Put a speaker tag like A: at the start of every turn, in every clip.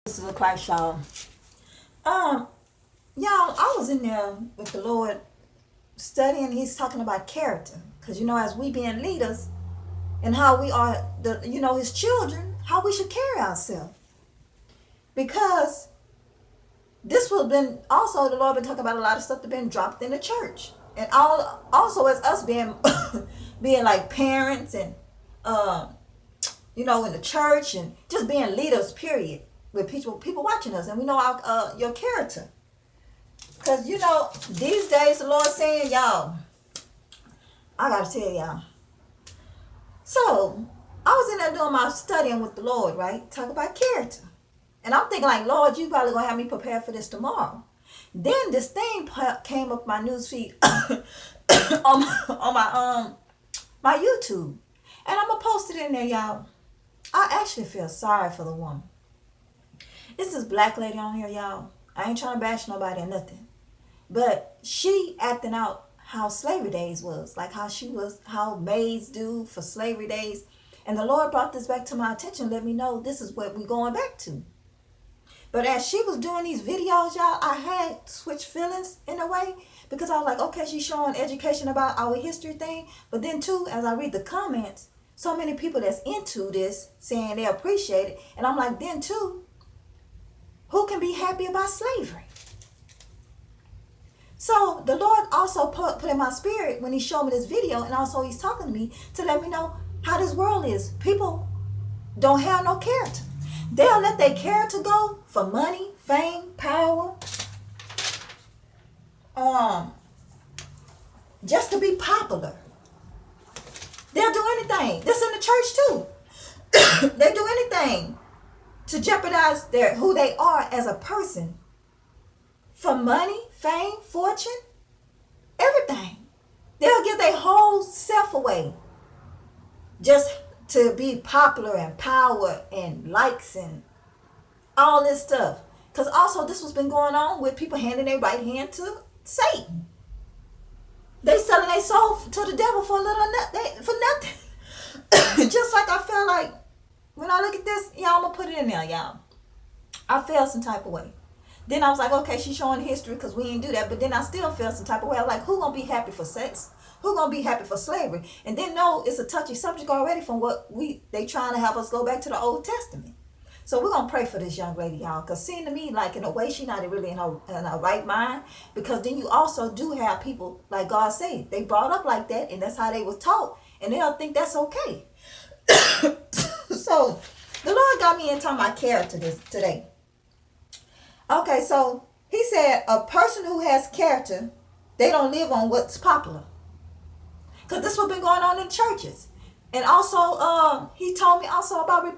A: This is a Christ, y'all. Um, y'all, I was in there with the Lord studying. He's talking about character, because as we being leaders and how we are His children, how we should carry ourselves. Because this will been also the Lord been talking about a lot of stuff that been dropped in the church, and all also as us being being like parents and um in the church and just being leaders. Period. With people watching us, and we know our your character. Because, these days the Lord's saying, y'all, I got to tell y'all. So, I was in there doing my studying with the Lord, right? Talk about character. And I'm thinking, like, Lord, you probably going to have me prepared for this tomorrow. Then this thing came up my news feed on my YouTube. And I'm going to post it in there, y'all. I actually feel sorry for the woman. It's this black lady on here, y'all. I ain't trying to bash nobody or nothing. But she acting out how slavery days was, like how maids do for slavery days. And the Lord brought this back to my attention, let me know this is what we're going back to. But as she was doing these videos, y'all, I had switched feelings in a way, because I was like, okay, she's showing education about our history thing. But then too, as I read the comments, so many people that's into this saying they appreciate it. And I'm like, then too, who can be happy about slavery? So the Lord also put in my spirit when he showed me this video, and also he's talking to me to let me know how this world is. People don't have no character. They'll let their character go for money, fame, power, just to be popular. They'll do anything. This in the church too. They do anything to jeopardize who they are as a person for money, fame, fortune, everything. They'll give their whole self away just to be popular and power and likes and all this stuff. Because also this was been going on with people handing their right hand to Satan. They selling their soul to the devil for for nothing. Just like I felt like when I look at this, y'all, I'm going to put it in there, y'all. I felt some type of way. Then I was like, okay, she's showing history because we didn't do that. But then I still felt some type of way. I was like, who gonna be happy for sex? Who gonna be happy for slavery? And then no, it's a touchy subject already from what they trying to have us go back to the Old Testament. So we're gonna pray for this young lady, y'all, because seeing to me like in a way she not really in her right mind. Because then you also do have people like God said, they brought up like that, and that's how they was taught, and they'll think that's okay. So the Lord got me in talking about character today. Okay, so he said a person who has character, they don't live on what's popular. Because this what's been going on in churches. And also, he told me also about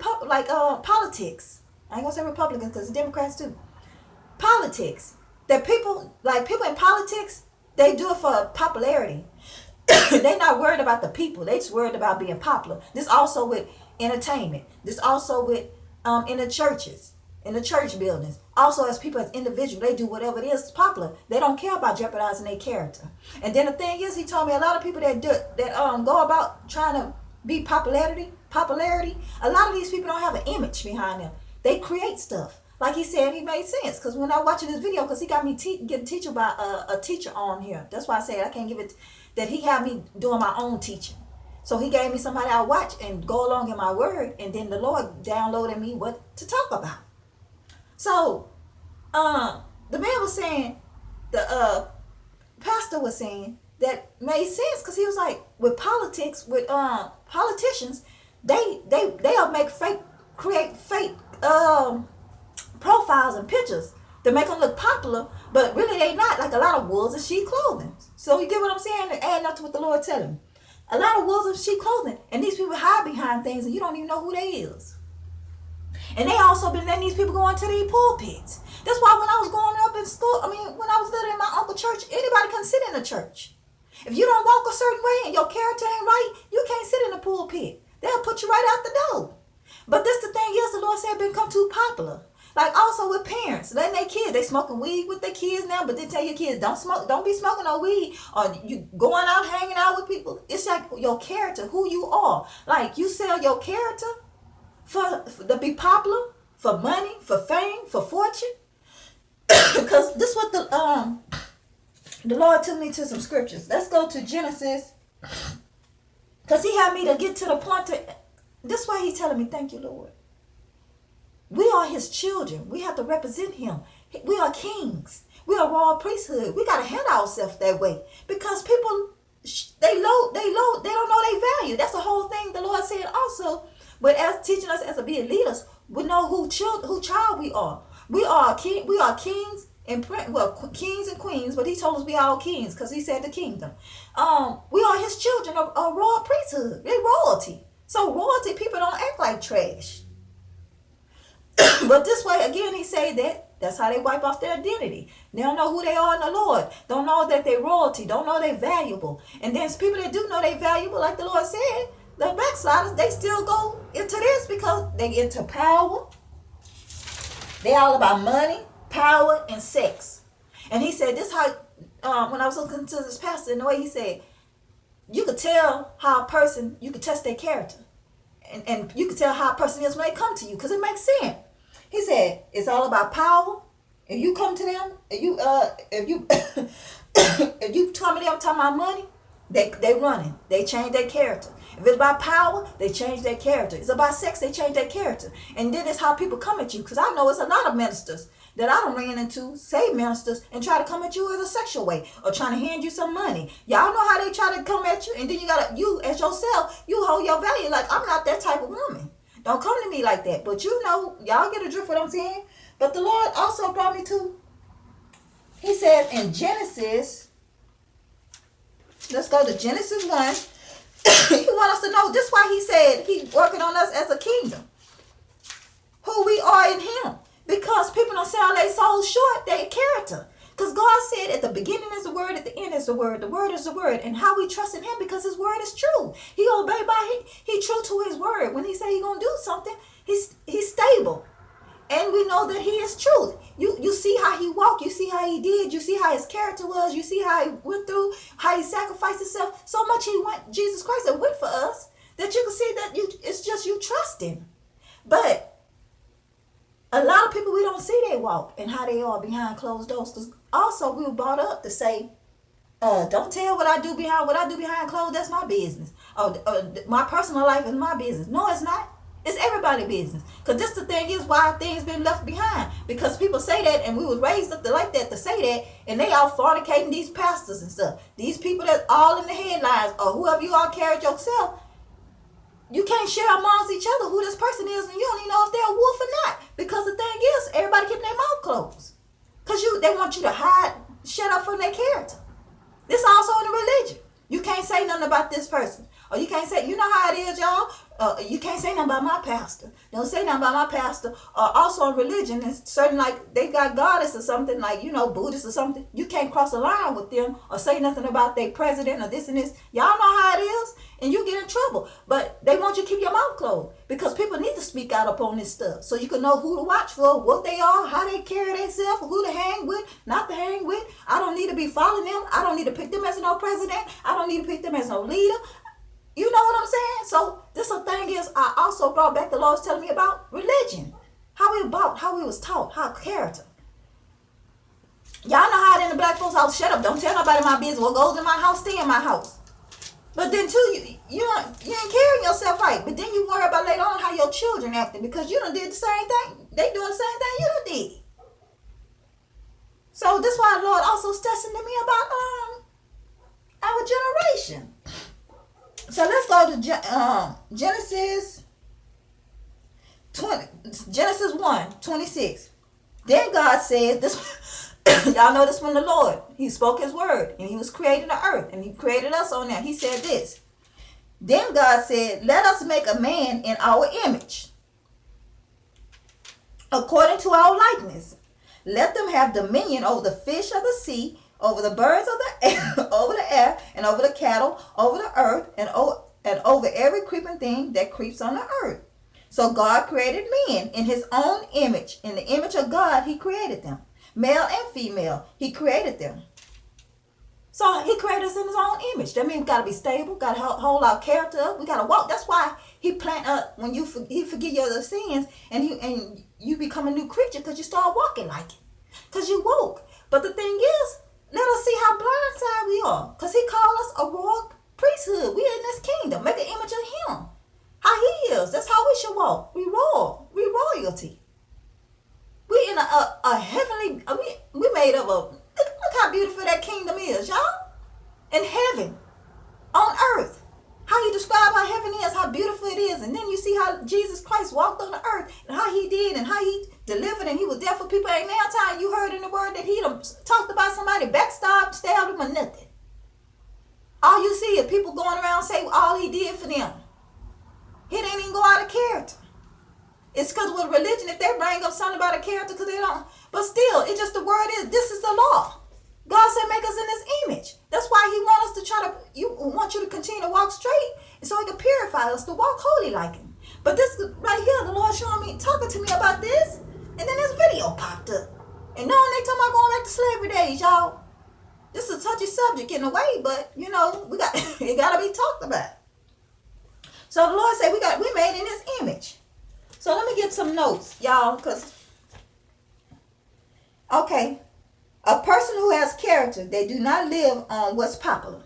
A: politics. I ain't gonna say Republicans because Democrats too. Politics. That people in politics, they do it for popularity. They not worried about the people. They just worried about being popular. This also with entertainment. This also with in the churches, in the church buildings. Also, as people, as individuals, they do whatever it is popular. They don't care about jeopardizing their character. And then the thing is, he told me a lot of people that go about trying to be popularity. A lot of these people don't have an image behind them. They create stuff. Like he said, he made sense. Because when I was watching this video, because he got me getting teacher by a teacher on here. That's why I said I can't give it, that he had me doing my own teaching. So he gave me somebody I watch and go along in my word. And then the Lord downloaded me what to talk about. So, the man was saying, the pastor was saying that made sense, because he was like, with politics, with politicians, they'll create fake profiles and pictures to make them look popular, but really they not, like a lot of wolves in sheep clothing. So you get what I'm saying? Adding up to what the Lord telling me. A lot of wolves in sheep clothing, and these people hide behind things, and you don't even know who they is. And they also been letting these people go into these pulpits. That's why when I was growing up in school, when I was living in my uncle's church, anybody can sit in a church. If you don't walk a certain way and your character ain't right, you can't sit in the pulpit. They'll put you right out the door. But this the thing is, the Lord said become too popular. Like also with parents, letting their kids, they smoking weed with their kids now, but they tell your kids, don't smoke, don't be smoking no weed, or you going out hanging out with people. It's like your character, who you are. Like you sell your character to be popular, for money, for fame, for fortune. Because this is what the Lord took me to some scriptures. Let's go to Genesis. Because he had me to get to the point to, this is why he's telling me, thank you, Lord. We are his children. We have to represent him. We are kings. We are royal priesthood. We got to handle ourselves that way. Because people, they don't know their value. That's the whole thing the Lord said also. But as teaching us as to be leaders, we know who child we are. We are kings and kings and queens, but he told us we are all kings because he said the kingdom. We are his children of royal priesthood. They're royalty. So royalty people don't act like trash. But this way, again, he said that's how they wipe off their identity. They don't know who they are in the Lord. Don't know that they're royalty. Don't know they're valuable. And there's people that do know they're valuable, like the Lord said. The backsliders, they still go into this because they get into power. They're all about money, power, and sex. And he said, this how, when I was looking to this pastor, in the way he said, you could tell how a person, you could test their character. And you could tell how a person is when they come to you because it makes sense. He said, it's all about power. If you come to them, if you if you come to them talking about money, they running. They change their character. If it's about power, they change their character. It's about sex, they change their character. And then it's how people come at you. Because I know it's a lot of ministers that I don't ran into, saved ministers, and try to come at you in a sexual way or trying to hand you some money. Y'all know how they try to come at you, and then you as yourself, you hold your value like, I'm not that type of woman. Don't come to me like that. But you know, y'all get a drift what I'm saying. But the Lord also brought me to, he says in Genesis, let's go to Genesis 1. He wants us to know, this is why he said he's working on us as a kingdom. Who we are in him. Because people don't sell their soul short, their character. Because God said at the beginning is the word, at the end is the word. The word is the word. And how we trust in him because his word is true. He obeyed by, he true to his word. When he say he going to do something, he's stable. And we know that he is truth. You see how he walked. You see how he did. You see how his character was. You see how he went through, how he sacrificed himself. So much he went, Jesus Christ, that went for us, that you can see that it's just you trust him. But a lot of people, we don't see their walk and how they are behind closed doors. Because also we were brought up to say, don't tell what I do behind closed. That's my business. My personal life is my business. No, it's not. It's everybody's business. Because this the thing is why things been left behind. Because people say that, and we was raised up like that to say that, and they all fornicating these pastors and stuff. These people that all in the headlines, or whoever you all carried yourself, you can't share amongst each other who this person is, and you don't even know if they're a wolf or not. Because the thing is, everybody keeping their mouth closed. Because they want you to shut up from their character. This also in the religion. You can't say nothing about this person. Or you can't say, you know how it is, y'all. You can't say nothing about my pastor. Don't say nothing about my pastor. Also in religion, it's certain, like they got goddess or something, like, Buddhist or something. You can't cross a line with them or say nothing about their president or this and this. Y'all know how it is, and you get in trouble. But they want you to keep your mouth closed because people need to speak out upon this stuff so you can know who to watch for, what they are, how they carry themselves, who to hang with, not to hang with. I don't need to be following them. I don't need to pick them as no president. I don't need to pick them as no leader. You know what I'm saying? So this thing is, I also brought back the Lord's telling me about religion. How we was taught, how character. Y'all know how it in the black folks' house, shut up, don't tell nobody my business. What goes in my house, stay in my house. But then too, you ain't carrying yourself right. But then you worry about later on how your children acting because you done did the same thing. They doing the same thing you done did. So this is why the Lord also stressing to me about our generation. So let's go to Genesis 1:26. Then God said, this, y'all know this from the Lord. He spoke his word, and he was creating the earth, and he created us on that. He said this. Then God said, let us make a man in our image, according to our likeness. Let them have dominion over the fish of the sea, over the birds of the air, over the air, and over the cattle, over the earth, and over every creeping thing that creeps on the earth. So God created men in his own image. In the image of God, he created them. Male and female, he created them. So he created us in his own image. That means we got to be stable, got to hold our character up. We got to walk. That's why he plant up when he forgive your sins and you become a new creature because you start walking like it. Because you woke. But the thing is, let us see how blindsided we are. Because he called us a royal priesthood. We in this kingdom. Make an image of him. How he is. That's how we should walk. We royal. We royalty. We in a heavenly, we made of a, look how beautiful that kingdom is, y'all. In heaven, on earth. How you describe how heaven is, how beautiful it is. And then you see how Jesus Christ walked on the earth and how he did and how he delivered and he was there for people. Ain't now time you heard in the word that he done talked about somebody backstabbed, stabbed him or nothing. All you see is people going around saying all he did for them. He didn't even go out of character. It's because with religion, if they bring up something about a character, because they don't. But still, it's just the word is, this is the law. God said make us in his image. That's why he wants us to want you to continue to walk straight. And so he can purify us to walk holy like him. But this right here, the Lord showing me, talking to me about this. And then this video popped up. And knowing they talking about going back to slavery days, y'all. This is a touchy subject in a way, but you know, it gotta be talked about. So the Lord said we made in his image. So let me get some notes, y'all, because, okay, a person who has character, they do not live on what's popular.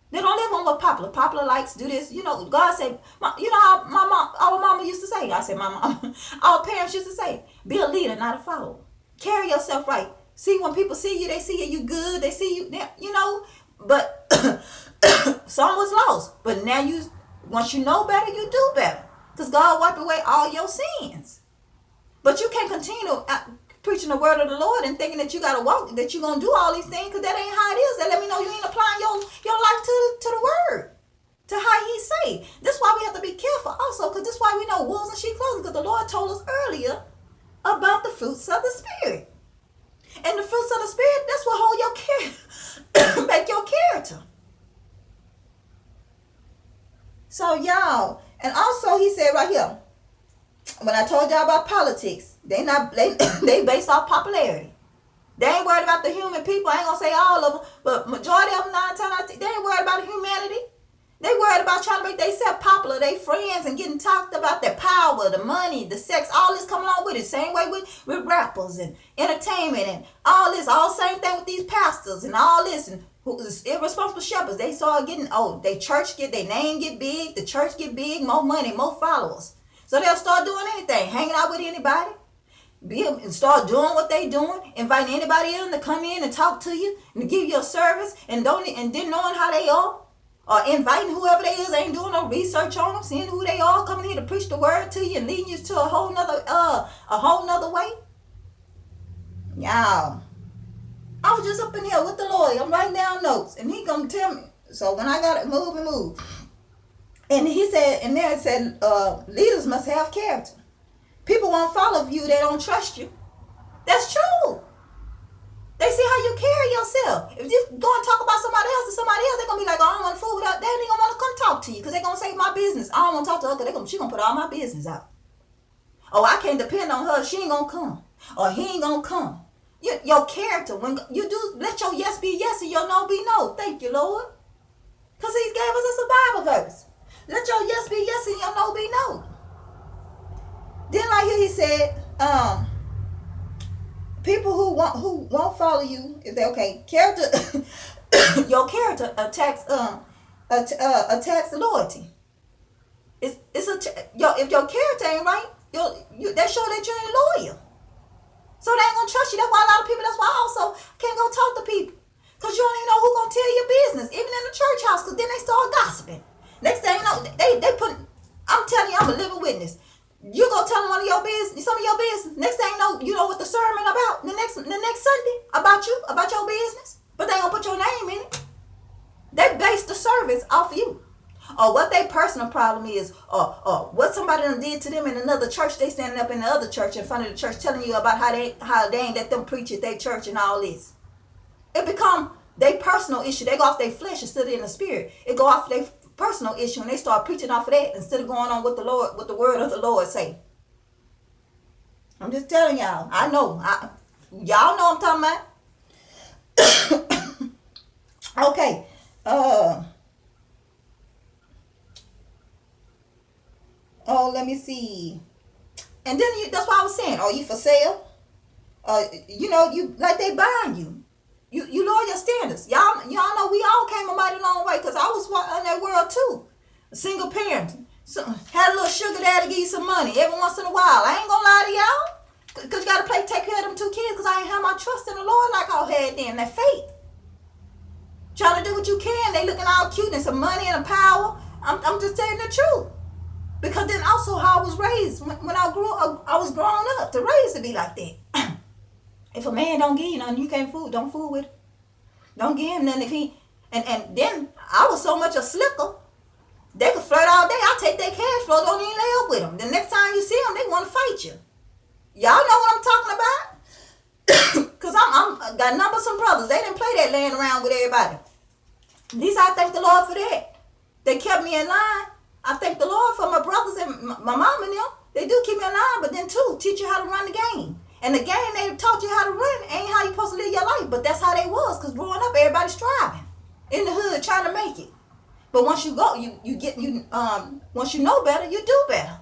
A: They don't live on what's popular. Popular likes do this. You know, God said, you know how our mama used to say, I said my mom, our parents used to say, be a leader, not a follower. Carry yourself right. See, when people see you, they see you good. They see you, you know, but some was lost. But now once you know better, you do better. Because God wiped away all your sins. But you can't continue preaching the word of the Lord and thinking that you got to walk, that you're going to do all these things, because that ain't how it is. That let me know you ain't applying your life to the word, to how he say. That's why we have to be careful also, because that's why we know wolves and sheep clothing, because the Lord told us earlier about the fruits of the Spirit. And the fruits of the Spirit, that's what hold your character, make your character. So y'all, and also he said right here, when I told y'all about politics, they based off popularity. They ain't worried about the human people. I ain't gonna say all of them, but majority of them, 9 times out of 10, they ain't worried about humanity. They worried about trying to make themselves popular, they friends, and getting talked about, their power, the money, the sex, all this coming along with it. Same way with rappers and entertainment and all this. All same thing with these pastors and all this, and irresponsible shepherds. They start getting, they church their name get big, the church get big, more money, more followers. So they'll start doing anything, hanging out with anybody, and start doing what they doing, inviting anybody in to come in and talk to you and to give you a service, and then knowing how they are, or inviting whoever they is, ain't doing no research on them, seeing who they are, coming here to preach the word to you and leading you to a whole nother way. Y'all, I was just up in here with the Lord. I'm writing down notes, and he gonna tell me. So when I got it, move. And he said, and there it said, leaders must have character. People won't follow you. They don't trust you. That's true. They see how you carry yourself. If you go and talk about somebody else, they're going to be like, I don't want to fool with that. They ain't going to want to come talk to you because they're going to say my business. I don't want to talk to her because she's going to put all my business out. Oh, I can't depend on her. She ain't going to come. Or he ain't going to come. Your character, when you do, let your yes be yes and your no be no. Thank you, Lord. Because he gave us a Bible verse. Let your yes be yes and your no be no. Then right here he said, people who won't follow you, if they okay, character, your character attacks loyalty. If your character ain't right, that show that you ain't loyal. So they ain't gonna trust you. That's why a lot of people. That's why I also can't go talk to people, cause you don't even know who gonna tell your business, even in the church house. Cause then they start gossiping. Next thing you know, they put. I'm telling you, I'm a living witness. You go tell them some of your business. Next thing you know what the sermon about the next Sunday about you, about your business. But they gonna put your name in it. They base the service off of you, or what their personal problem is, or what somebody done did to them in another church. They standing up in the other church in front of the church telling you about how they ain't let them preach at their church and all this. It become their personal issue. They go off their flesh instead of in the spirit. It go off their personal issue, and they start preaching off of that instead of going on what the word of the Lord say. I'm just telling y'all. I know. Y'all know what I'm talking about. Okay. Uh oh, let me see. And then that's what I was saying. Are you for sale? You like they buying you. You lower your standards. Y'all know we all came a mighty long way because I was in that world too. A single parent. So, had a little sugar daddy give you some money every once in a while. I ain't gonna lie to y'all. Because you got to take care of them two kids because I ain't have my trust in the Lord like I had then, that faith. Trying to do what you can. They looking all cute and some money and a power. I'm just telling the truth. Because then also how I was raised. When I grew up, I was grown up to raise to be like that. If a man don't give you nothing, you can't fool. Don't fool with him. Don't give him nothing if he. And then I was so much a slicker. They could flirt all day. I take their cash flow. Don't even lay up with them. The next time you see them, they want to fight you. Y'all know what I'm talking about? Cause I'm got numbers some brothers. They didn't play that laying around with everybody. At least I thank the Lord for that. They kept me in line. I thank the Lord for my brothers and my mom and them. They do keep me in line, but then too teach you how to run the game. And the game they taught you how to run ain't how you supposed to live your life, but that's how they was. Cause growing up, everybody's striving in the hood trying to make it. But once you go, once you know better, you do better.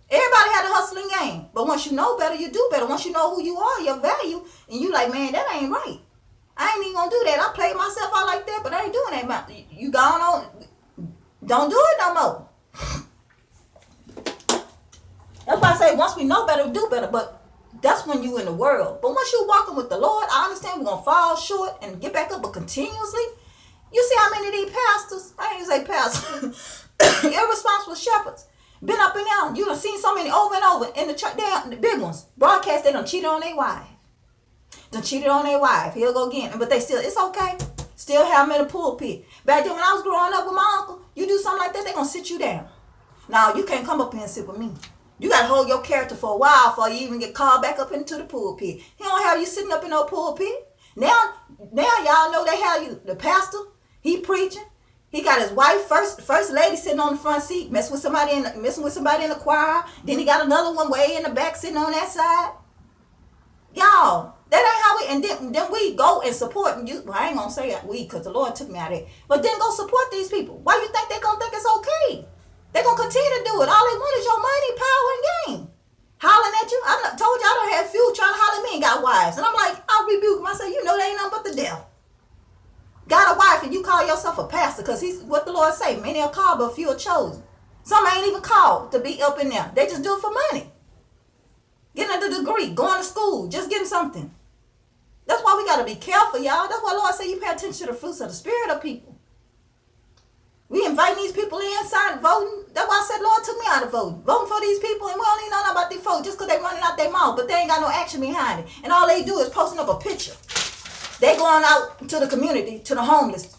A: Everybody had a hustling game, but once you know better, you do better. Once you know who you are, your value, and you like, man, that ain't right. I ain't even gonna do that. I played myself out like that, but I ain't doing that. You gone on, don't do it no more. That's why I say once we know better, we do better. But that's when you in the world. But once you walking with the Lord, I understand we're gonna fall short and get back up, but continuously. You see how many of these pastors, I ain't say pastors, irresponsible shepherds, been up and down. You done seen so many over and over in the church, the big ones, broadcast, they done cheated on their wife. Done cheated on their wife. He'll go again. But they still, it's okay. Still have them in the pulpit. Back then when I was growing up with my uncle, you do something like that, they gonna sit you down. Now, you can't come up here and sit with me. You got to hold your character for a while before you even get called back up into the pulpit. He don't have you sitting up in no pulpit. Now y'all know they have you, the pastor, he preaching. He got his wife, first lady sitting on the front seat, messing with somebody in the choir. Then he got another one way in the back sitting on that side. Y'all, that ain't how we, and then we go and support you. Well, I ain't gonna say we, because the Lord took me out of it. But then go support these people. Why you think they gonna think it's okay? They gonna continue to do it. All they want is your money, power, and game. Hollering at you. I told you I done had few trying to holler at me and got wives. And I'm like, I rebuke them. I say, you know they ain't nothing but the devil. Got a wife and you call yourself a pastor, because he's what the Lord say. Many are called, but few are chosen. Some ain't even called to be up in there. They just do it for money. Getting a degree, going to school, just getting something. That's why we got to be careful, y'all. That's why the Lord say you pay attention to the fruits of the spirit of people. We inviting these people in, signing, voting. That's why I said, Lord took me out of voting. Voting for these people, and we don't even know about these folks just because they running out their mouth, but they ain't got no action behind it. And all they do is posting up a picture. They going out to the community, to the homeless.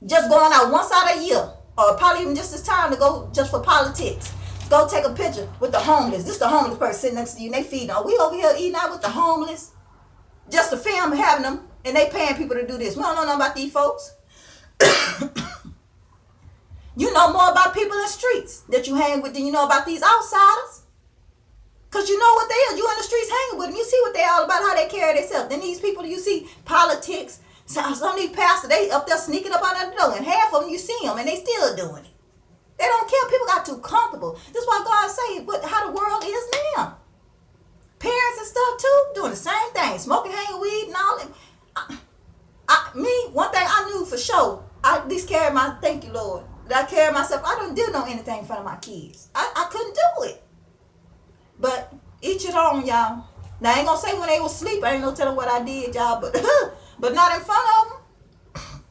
A: Just going out once out a year, or probably even just this time to go just for politics. Go take a picture with the homeless. This the homeless person sitting next to you, and they feeding. Are we over here eating out with the homeless? Just to film having them, and they paying people to do this. We don't know nothing about these folks. You know more about people in the streets that you hang with than you know about these outsiders. Because you know what they are. You in the streets hanging with them. You see what they all about, how they carry themselves. Then these people, you see politics. Some of these pastors, they up there sneaking up under the door. And half of them, you see them, and they still doing it. They don't care. People got too comfortable. This is why God say how the world is now. Parents and stuff too, doing the same thing. Smoking, hanging weed and all that. One thing I knew for sure, I at least carry my, thank you, Lord. I carry myself. I don't do no anything in front of my kids. I couldn't do it. But each it on, y'all. Now I ain't gonna say when they was asleep. I ain't no telling what I did, y'all. But not in front of them.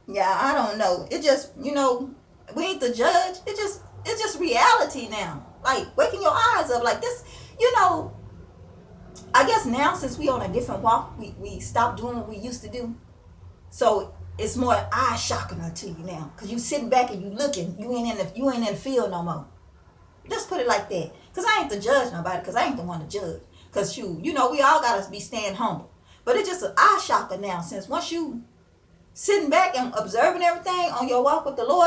A: Yeah, I don't know. It just, we ain't the judge. It's just reality now. Like waking your eyes up like this. I guess now since we on a different walk, we stopped doing what we used to do. So it's more eye shocking to you now, cause you sitting back and you looking. You ain't in the field no more. Let's put it like that. Cause I ain't to judge nobody. Cause I ain't the one to judge. Cause we all gotta be staying humble. But it's just an eye shocker now, since once you sitting back and observing everything on your walk with the Lord.